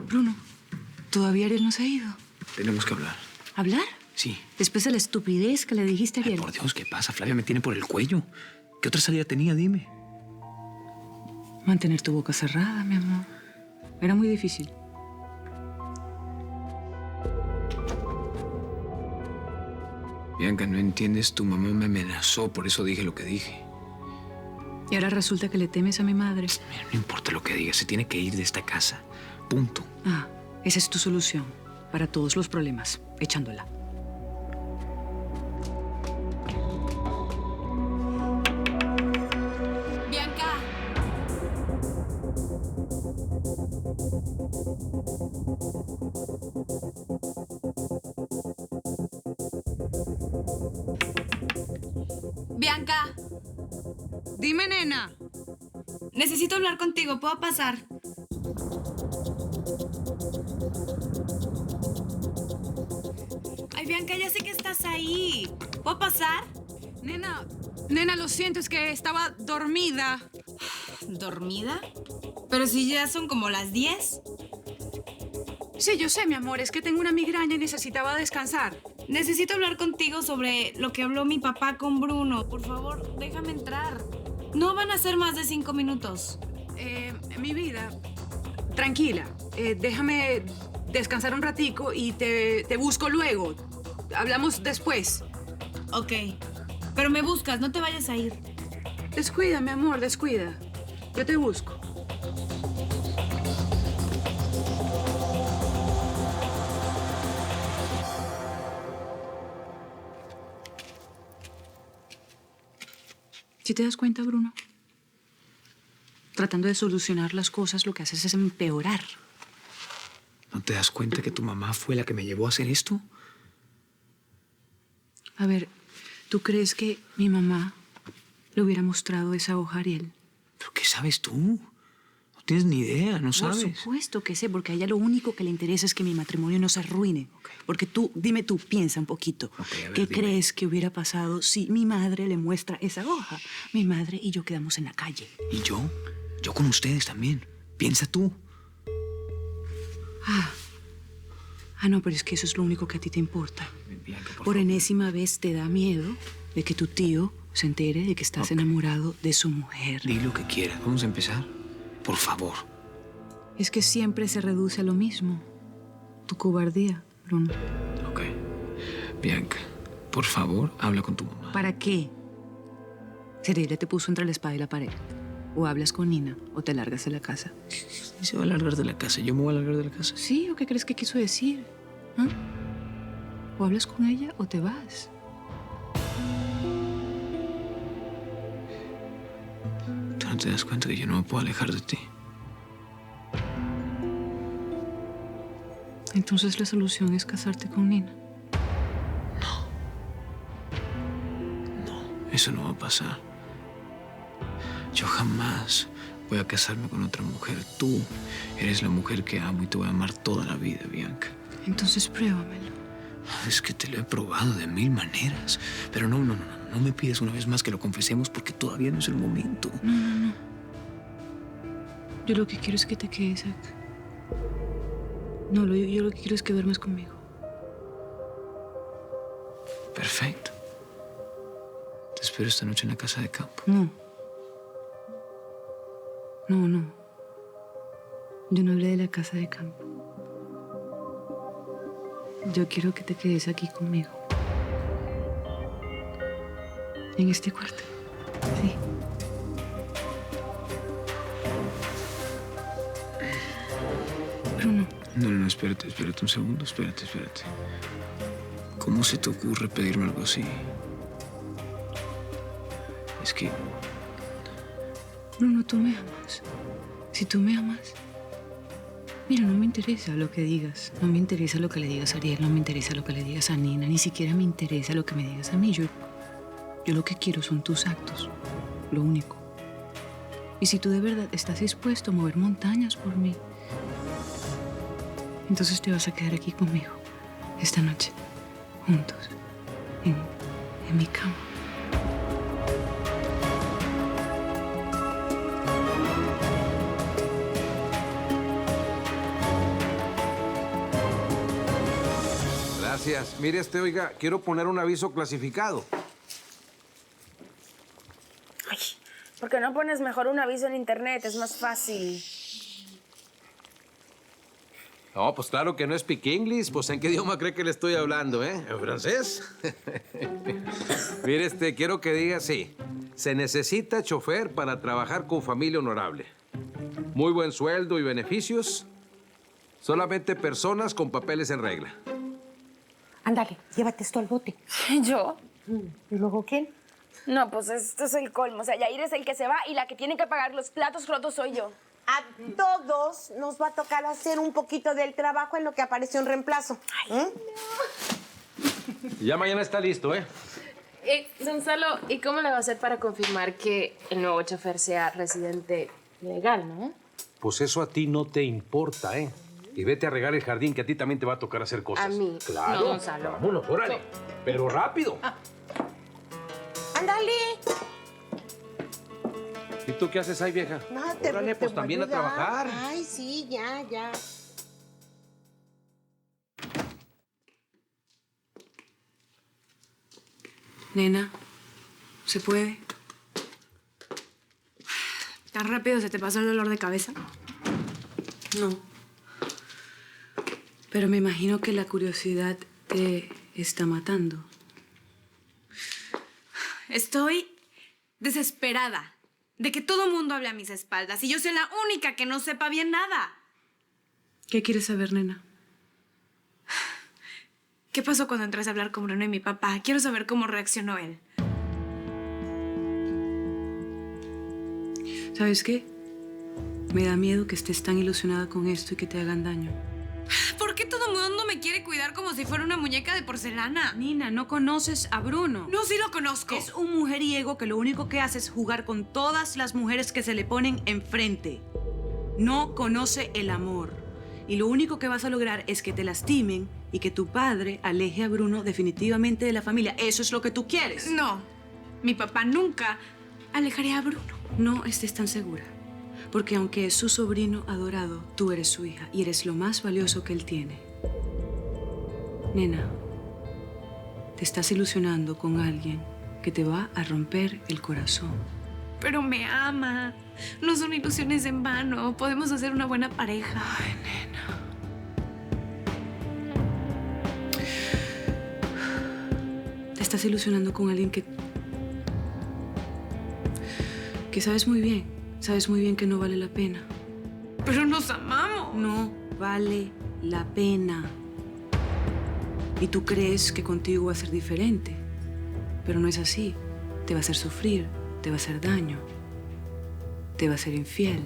Bruno, ¿todavía Ariel no se ha ido? Tenemos que hablar. ¿Hablar? Sí. Después de la estupidez que le dijiste a Ay, Ariel. por Dios, ¿qué pasa? Flavia me tiene por el cuello. ¿Qué otra salida tenía? Dime. Mantener tu boca cerrada, mi amor. Era muy difícil. Bianca, no entiendes. Tu mamá me amenazó, por eso dije lo que dije. Y ahora resulta que le temes a mi madre. Mira, no importa lo que digas, se tiene que ir de esta casa. Punto. Ah, esa es tu solución para todos los problemas, echándola. Bianca. Bianca, Dime, nena. necesito hablar contigo. ¿Puedo pasar? Ay, Bianca, ya sé que estás ahí. ¿Puedo pasar? Nena, lo siento, es que estaba dormida. ¿Dormida? Pero si ya son como las 10. Sí, yo sé, mi amor, es que tengo una migraña y necesitaba descansar. Necesito hablar contigo sobre lo que habló mi papá con Bruno. Por favor, déjame entrar. No van a ser más de 5 minutos. Mi vida, tranquila, déjame descansar un ratico y te busco luego. Hablamos después. Ok. Pero me buscas, no te vayas a ir. Descuida, mi amor, descuida. Yo te busco. ¿Sí te das cuenta, Bruno? Tratando de solucionar las cosas, lo que haces es empeorar. ¿No te das cuenta que tu mamá fue la que me llevó a hacer esto? A ver, ¿tú crees que mi mamá le hubiera mostrado esa hoja a Ariel? ¿Pero qué sabes tú? No tienes ni idea, no sabes. Por supuesto que sé, porque a ella lo único que le interesa es que mi matrimonio no se arruine. Ok. Porque tú, dime tú, piensa un poquito. Ok, a ver, ¿Qué dime. crees que hubiera pasado si mi madre le muestra esa hoja? Mi madre y yo quedamos en la calle. ¿Y yo? Yo con ustedes también. Piensa tú. Ah, no, pero es que eso es lo único que a ti te importa. Bianca, Por favor. enésima vez te da miedo de que tu tío se entere de que estás Ok. enamorado de su mujer. Di lo que quieras. Vamos a empezar. Por favor. Es que siempre se reduce a lo mismo. Tu cobardía, Bruno. Ok. Bianca, por favor, habla con tu mamá. ¿Para qué? Cerelia te puso entre la espada y la pared. O hablas con Nina o te largas de la casa. ¿Y se va a largar de la casa? ¿Yo me voy a largar de la casa? ¿Sí? ¿O qué crees que quiso decir? ¿Ah? O hablas con ella o te vas. ¿Tú no te das cuenta que yo no me puedo alejar de ti? Entonces la solución es casarte con Nina. Eso no va a pasar. Yo jamás voy a casarme con otra mujer. Tú eres la mujer que amo y te voy a amar toda la vida, Bianca. Entonces pruébamelo. Es que te lo he probado de 1000 maneras. Pero no me pides una vez más que lo confesemos porque todavía no es el momento. No. Yo lo que quiero es que te quedes acá. No, yo lo que quiero es que duermas conmigo. Perfecto. Te espero esta noche en la casa de campo. No. Yo no hablé de la casa de campo. Yo quiero que te quedes aquí conmigo. En este cuarto. Sí. Bruno. No, espérate un segundo, espérate. ¿Cómo se te ocurre pedirme algo así? Es que Bruno, tú me amas. Si tú me amas... Mira, no me interesa lo que digas. No me interesa lo que le digas a Ariel. No me interesa lo que le digas a Nina. Ni siquiera me interesa lo que me digas a mí. Yo lo que quiero son tus actos. Lo único. Y si tú de verdad estás dispuesto a mover montañas por mí, entonces te vas a quedar aquí conmigo. Esta noche. Juntos. En mi cama. Gracias. Mire, oiga, quiero poner un aviso clasificado. Ay, ¿por qué no pones mejor un aviso en internet? Es más fácil. No, pues claro que no speak English. Pues ¿en qué idioma cree que le estoy hablando, eh? ¿En francés? Mire, quiero que diga sí. Se necesita chofer para trabajar con familia honorable. Muy buen sueldo y beneficios. Solamente personas con papeles en regla. Ándale, llévate esto al bote. ¿Yo? ¿Y luego quién? No, pues esto es el colmo. O sea, Yair es el que se va y la que tiene que pagar los platos rotos soy yo. A todos nos va a tocar hacer un poquito del trabajo en lo que apareció un reemplazo. Ya mañana está listo, ¿eh? Gonzalo, ¿y cómo le va a hacer para confirmar que el nuevo chofer sea residente legal, no? Pues eso a ti no te importa, ¿eh? Y vete a regar el jardín, que a ti también te va a tocar hacer cosas. A mí. Claro. No, Gonzalo. Vámonos, órale. Pero rápido. ¡Ándale! ¿Y tú qué haces ahí, vieja? No, Órale, pues voy también a ayudar. trabajar. Ay, sí, ya. Nena, ¿se puede? ¿Tan rápido se te pasó el dolor de cabeza? No. Pero me imagino que la curiosidad te está matando. Estoy desesperada de que todo el mundo hable a mis espaldas y yo soy la única que no sepa bien nada. ¿Qué quieres saber, nena? ¿Qué pasó cuando entré a hablar con Bruno y mi papá? Quiero saber cómo reaccionó él. ¿Sabes qué? Me da miedo que estés tan ilusionada con esto y que te hagan daño. ¿Por qué todo el mundo me quiere cuidar como si fuera una muñeca de porcelana? Nina, no conoces a Bruno. No, sí lo conozco. Es un mujeriego que lo único que hace es jugar con todas las mujeres que se le ponen enfrente. No conoce el amor. Y lo único que vas a lograr es que te lastimen y que tu padre aleje a Bruno definitivamente de la familia. ¿Eso es lo que tú quieres? No, mi papá nunca alejaría a Bruno. No estés tan segura. Porque aunque es su sobrino adorado, tú eres su hija y eres lo más valioso que él tiene. Nena, te estás ilusionando con alguien que te va a romper el corazón. Pero me ama. No son ilusiones en vano. Podemos hacer una buena pareja. Ay, nena. Te estás ilusionando con alguien que sabes muy bien que no vale la pena. Pero nos amamos. No vale la pena. Y tú crees que contigo va a ser diferente. Pero no es así. Te va a hacer sufrir, te va a hacer daño. Te va a hacer infiel.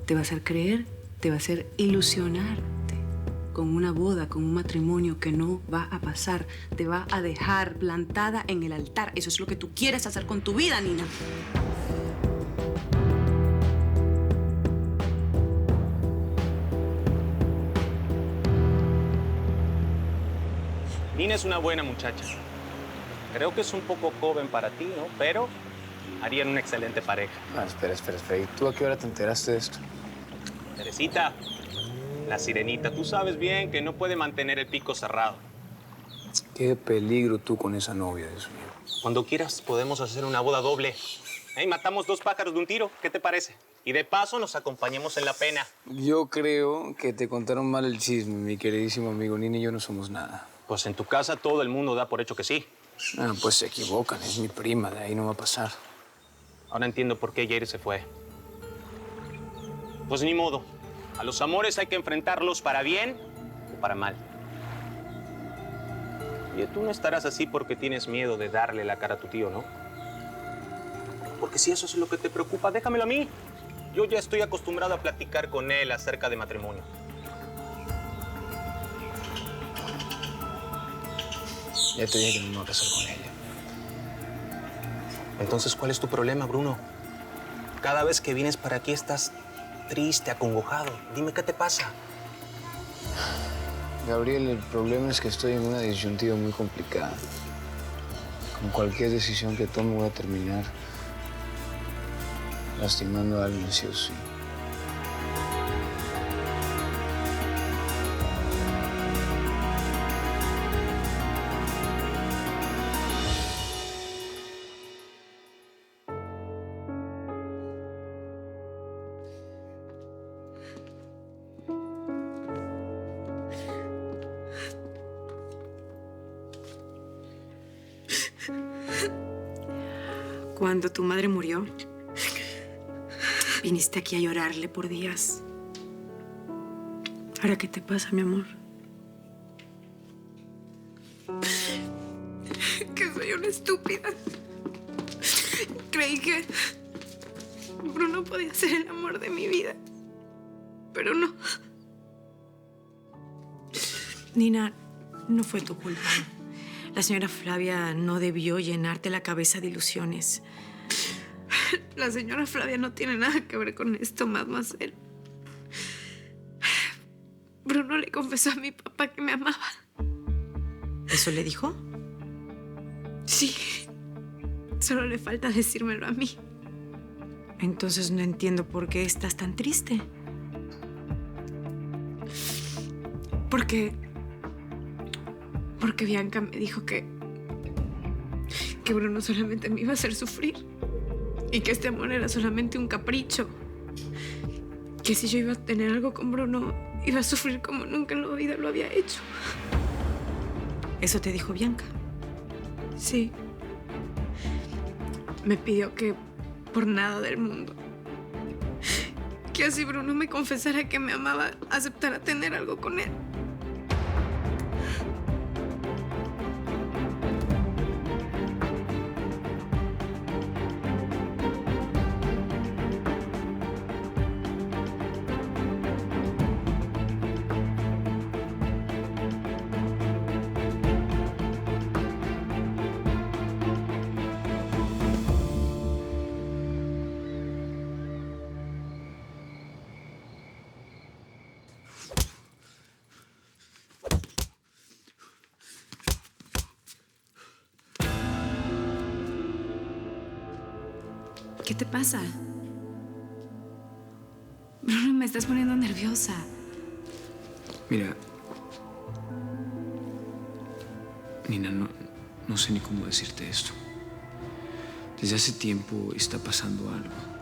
Te va a hacer creer, te va a hacer ilusionarte con una boda, con un matrimonio que no va a pasar. Te va a dejar plantada en el altar. Eso es lo que tú quieres hacer con tu vida, Nina. Nina es una buena muchacha. Creo que es un poco joven para ti, ¿no? Pero harían una excelente pareja. Ah, espera. ¿Y tú a qué hora te enteraste de esto? Teresita, la sirenita, tú sabes bien que no puede mantener el pico cerrado. Qué peligro tú con esa novia, Dios mío. Cuando quieras podemos hacer una boda doble. Matamos 2 pájaros de un tiro, ¿qué te parece? Y de paso nos acompañemos en la pena. Yo creo que te contaron mal el chisme, mi queridísimo amigo. Nina y yo no somos nada. Pues en tu casa todo el mundo da por hecho que sí. Ah, pues se equivocan, es mi prima, de ahí no va a pasar. Ahora entiendo por qué Jair se fue. Pues ni modo. A los amores hay que enfrentarlos para bien o para mal. Y tú no estarás así porque tienes miedo de darle la cara a tu tío, ¿no? Porque si eso es lo que te preocupa, déjamelo a mí. Yo ya estoy acostumbrado a platicar con él acerca de matrimonio. Ya te dije que no me voy a casar con ella. Entonces, ¿cuál es tu problema, Bruno? Cada vez que vienes para aquí estás triste, acongojado. Dime qué te pasa. Gabriel, el problema es que estoy en una disyuntiva muy complicada. Con cualquier decisión que tome voy a terminar lastimando a alguien, sí o sí. Cuando tu madre murió, viniste aquí a llorarle por días. ¿Ahora qué te pasa, mi amor? Que soy una estúpida. Creí que Bruno podía ser el amor de mi vida, pero no. Nina, no fue tu culpa. La señora Flavia no debió llenarte la cabeza de ilusiones. La señora Flavia no tiene nada que ver con esto, mademoiselle. Bruno le confesó a mi papá que me amaba. ¿Eso le dijo? Sí. Solo le falta decírmelo a mí. Entonces no entiendo por qué estás tan triste. Porque Bianca me dijo que Bruno solamente me iba a hacer sufrir y que este amor era solamente un capricho. Que si yo iba a tener algo con Bruno, iba a sufrir como nunca en la vida lo había hecho. ¿Eso te dijo Bianca? Sí. Me pidió que por nada del mundo, que así Bruno me confesara que me amaba, aceptara tener algo con él. ¿Qué te pasa? Bruno, me estás poniendo nerviosa. Mira, Nina, no sé ni cómo decirte esto. Desde hace tiempo está pasando algo.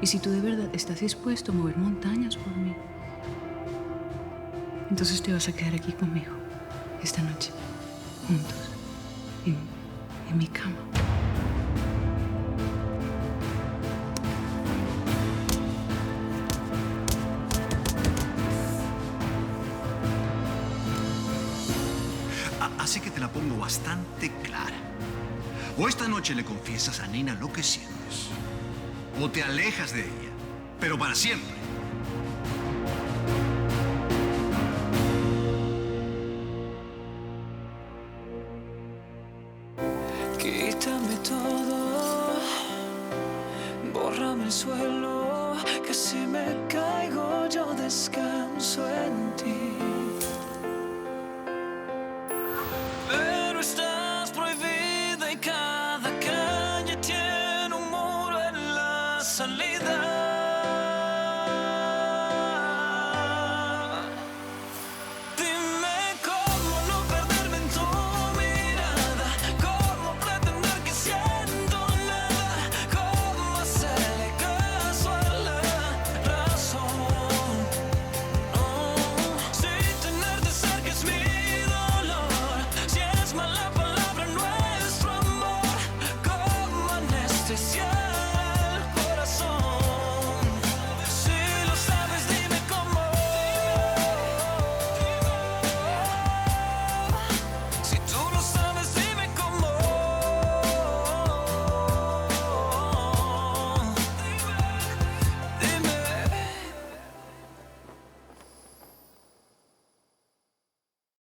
Y si tú de verdad estás dispuesto a mover montañas por mí, entonces te vas a quedar aquí conmigo esta noche, juntos, en mi cama. Así que te la pongo bastante clara. O esta noche le confiesas a Nina lo que sientes, o te alejas de ella, pero para siempre. Quítame todo, bórrame el suelo, que si me caigo yo descanso en ti.